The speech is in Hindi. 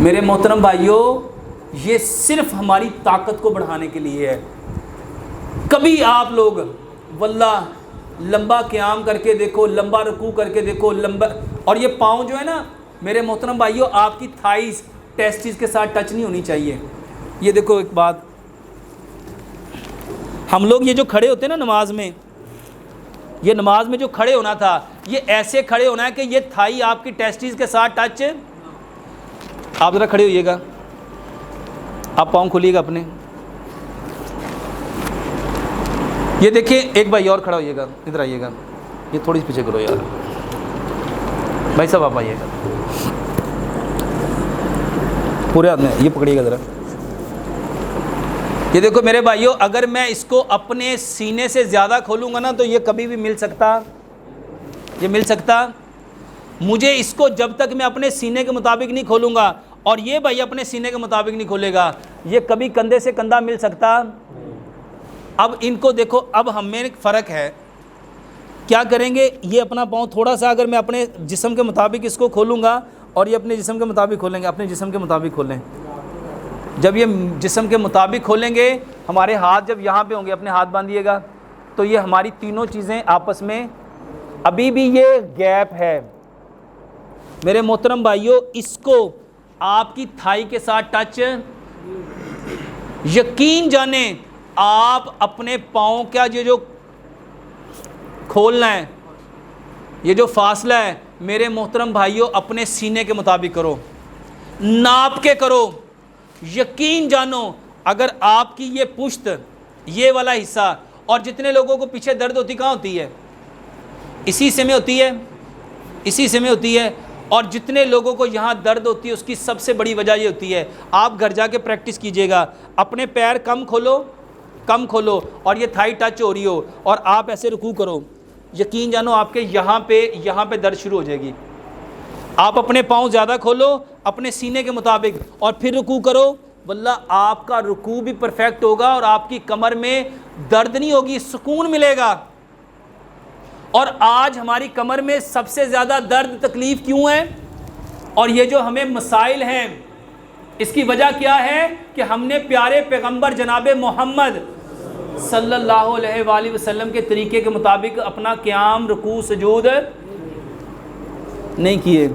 मेरे मोहतरम भाइयों, ये सिर्फ हमारी ताकत को बढ़ाने के लिए है। कभी आप लोग वल्लाह लंबा क़याम करके देखो, लंबा रुकू करके देखो, लंबा, और ये पाँव जो है ना मेरे मोहतरम भाइयों, आपकी थाइस टेस्टिस के साथ टच नहीं होनी चाहिए। ये देखो एक बात, हम लोग ये जो खड़े होते हैं ना नमाज में, ये नमाज में जो खड़े होना था, ये ऐसे खड़े होना है कि ये थाई आपकी टेस्टिस के साथ टच। आप ज़रा खड़े होइएगा, आप पाँव खोलिएगा अपने। ये देखिए, एक भाई और खड़ा होइएगा, इधर आइएगा, ये थोड़ी सी पीछे करो यार, भाई साहब आप आइएगा, पूरे हाथ में ये पकड़िएगा ज़रा। ये देखो मेरे भाइयों, अगर मैं इसको अपने सीने से ज़्यादा खोलूँगा ना तो ये कभी भी मिल सकता, ये मिल सकता। मुझे इसको जब तक मैं अपने सीने के मुताबिक नहीं खोलूँगा, और ये भाई अपने सीने के मुताबिक नहीं खोलेगा, ये कभी कंधे से कंधा मिल सकता। अब इनको देखो, अब हम में एक फ़र्क है, क्या करेंगे, ये अपना पाँव थोड़ा सा अगर मैं अपने जिस्म के मुताबिक इसको खोलूँगा और ये अपने जिस्म के मुताबिक खोलेंगे, अपने जिस्म के मुताबिक खोलें। जब ये जिस्म के मुताबिक खोलेंगे, हमारे हाथ जब यहाँ पे होंगे, अपने हाथ बांधिएगा, तो ये हमारी तीनों चीज़ें आपस में, अभी भी ये गैप है मेरे मोहतरम भाइयों, इसको आपकी थाई के साथ टच। यकीन जाने आप अपने पाँव का ये जो खोलना है, ये जो फासला है मेरे मोहतरम भाइयों, अपने सीने के मुताबिक करो, नाप के करो। यकीन जानो, अगर आपकी ये पुश्त, ये वाला हिस्सा, और जितने लोगों को पीछे दर्द होती कहाँ होती है, इसी से में होती है, इसी से में होती है। और जितने लोगों को यहाँ दर्द होती है उसकी सबसे बड़ी वजह ये होती है, आप घर जाके प्रैक्टिस कीजिएगा, अपने पैर कम खोलो, कम खोलो, और ये थाई टच हो रही हो और आप ऐसे रुकू करो, यकीन जानो आपके यहाँ पे दर्द शुरू हो जाएगी। आप अपने पाँव ज़्यादा खोलो अपने सीने के मुताबिक और फिर रुकू करो, वल्लाह आपका रुकू भी परफेक्ट होगा और आपकी कमर में दर्द नहीं होगी, सुकून मिलेगा। और आज हमारी कमर में सबसे ज़्यादा दर्द तकलीफ़ क्यों है, और ये जो हमें मसाइल हैं, इसकी वजह क्या है कि हमने प्यारे पैगंबर जनाब मोहम्मद सल्लल्लाहु अलैहि वसल्लम के तरीके के मुताबिक अपना क़याम, रुकू, सुजूद नहीं किए।